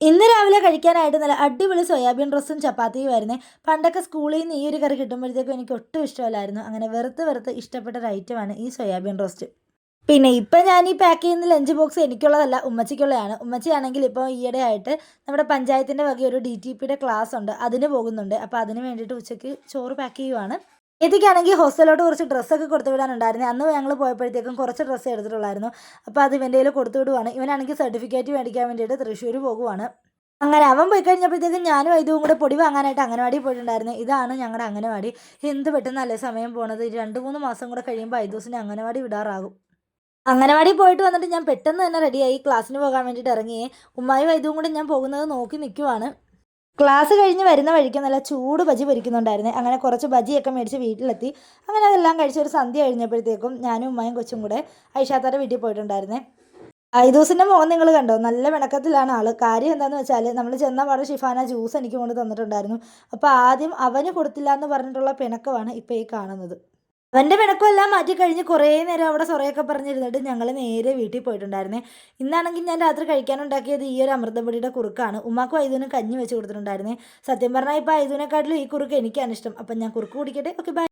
ഇന്ന് രാവിലെ കഴിക്കാനായിട്ട് നല്ല അടിപൊളി സോയാബീൻ റോസ്റ്റും ചപ്പാത്തിയുമായിരുന്നേ. പണ്ടൊക്കെ സ്കൂളിൽ നിന്ന് ഈ ഒരു കറി കിട്ടുമ്പോഴത്തേക്കും എനിക്ക് ഒട്ടും ഇഷ്ടമല്ലായിരുന്നു. അങ്ങനെ വെറുത്ത് വെറുത്ത് ഇഷ്ടപ്പെട്ട ഒരു ഐറ്റമാണ് ഈ സോയാബീൻ റോസ്റ്റ്. പിന്നെ ഇപ്പം ഞാൻ ഈ പാക്ക് ചെയ്യുന്ന ലഞ്ച് ബോക്സ് എനിക്കുള്ളതല്ല, ഉമ്മച്ചിക്കുള്ളതാണ്. ഉമ്മച്ചിയാണെങ്കിൽ ഇപ്പോൾ ഈയിടെയായിട്ട് നമ്മുടെ പഞ്ചായത്തിൻ്റെ വക ഒരു DTPയുടെ ക്ലാസ് ഉണ്ട്, അതിന് പോകുന്നുണ്ട്. അപ്പോൾ അതിന് വേണ്ടിയിട്ട് ഉച്ചയ്ക്ക് ചോറ് പാക്ക് ചെയ്യുവാണ്. ഇതിക്കാണെങ്കിൽ ഹോസ്റ്റലിലോട്ട് കുറച്ച് ഡ്രസ്സൊക്കെ കൊടുത്തു വിടാനുണ്ടായിരുന്നു. അന്ന് ഞങ്ങൾ പോയപ്പോഴത്തേക്കും കുറച്ച് ഡ്രസ്സ് എടുത്തിട്ടുള്ളായിരുന്നു. അപ്പോൾ അത് ഇവൻ്റെ കയ്യിൽ കൊടുത്തു വിടുവാണ്. ഇവനാണെങ്കിൽ സർട്ടിഫിക്കറ്റ് മേടിക്കാൻ വേണ്ടിയിട്ട് തൃശ്ശൂർ പോകുവാണ്. അങ്ങനെ അവൻ പോയി കഴിഞ്ഞപ്പോഴത്തേക്കും ഞാനും ഇതും കൂടെ പൊടി വാങ്ങാനായിട്ട് അംഗനവാടി പോയിട്ടുണ്ടായിരുന്നു. ഇതാണ് ഞങ്ങളുടെ അംഗനവാടി. എന്ത് പെട്ടെന്നല്ലേ സമയം പോണത്. 2-3 മാസം കൂടെ കഴിയുമ്പോൾ ഐദൂസിനെ അംഗനവാടി വിടാറാകും. അംഗനവാടി പോയിട്ട് വന്നിട്ട് ഞാൻ പെട്ടെന്ന് തന്നെ റെഡിയായി ക്ലാസ്സിന് പോകാൻ വേണ്ടിയിട്ട് ഇറങ്ങിയേ. ഉമ്മായും ഇതും കൂടെ ഞാൻ പോകുന്നത് നോക്കി നിൽക്കുവാണ്. ക്ലാസ് കഴിഞ്ഞ് വരുന്ന വഴിക്ക് നല്ല ചൂട് ബജി പൊരിക്കുന്നുണ്ടായിരുന്നു. അങ്ങനെ കുറച്ച് ബജിയൊക്കെ മേടിച്ച് വീട്ടിലെത്തി. അങ്ങനെ അതെല്ലാം കഴിച്ച് ഒരു സന്ധ്യ കഴിഞ്ഞപ്പോഴത്തേക്കും ഞാനും ഉമ്മയും കൊച്ചും കൂടെ ഐഷാത്താടെ വീട്ടിൽ പോയിട്ടുണ്ടായിരുന്നേ. ഐദൂസിൻ്റെ മുഖം നിങ്ങൾ കണ്ടോ? നല്ല പിണക്കത്തിലാണ് ആള്. കാര്യം എന്താണെന്ന് വെച്ചാൽ നമ്മൾ ചെന്ന പാടെ ഷിഫാന ജ്യൂസ് എനിക്ക് കൊണ്ട് തന്നിട്ടുണ്ടായിരുന്നു. അപ്പോൾ ആദ്യം അവന് കൊടുത്തില്ല എന്ന് പറഞ്ഞിട്ടുള്ള പിണക്കമാണ് ഇപ്പോൾ ഈ കാണുന്നത്. അവൻ്റെ പിണക്കമെല്ലാം മാറ്റി കഴിഞ്ഞ് കുറേ നേരം അവിടെ സൊറയൊക്കെ പറഞ്ഞിരുന്നിട്ട് ഞങ്ങൾ നേരെ വീട്ടിൽ പോയിട്ടുണ്ടായിരുന്നേ. ഇന്നാണെങ്കിൽ ഞാൻ രാത്രി കഴിക്കാനുണ്ടാക്കിയത് ഈ ഒരു അമൃതപ്പൊടിയുടെ കുറുക്കാണ്. ഉമ്മാക്കും ഐദൂനും കഞ്ഞി വെച്ച് കൊടുത്തിട്ടുണ്ടായിരുന്നേ. സത്യം പറഞ്ഞാൽ ഇപ്പോൾ ഐദൂനെക്കാട്ടിലും ഈ കുറുക്ക് എനിക്കാണ് ഇഷ്ടം. അപ്പം ഞാൻ കുറുക്ക് കുടിക്കട്ടെ. Okay, by.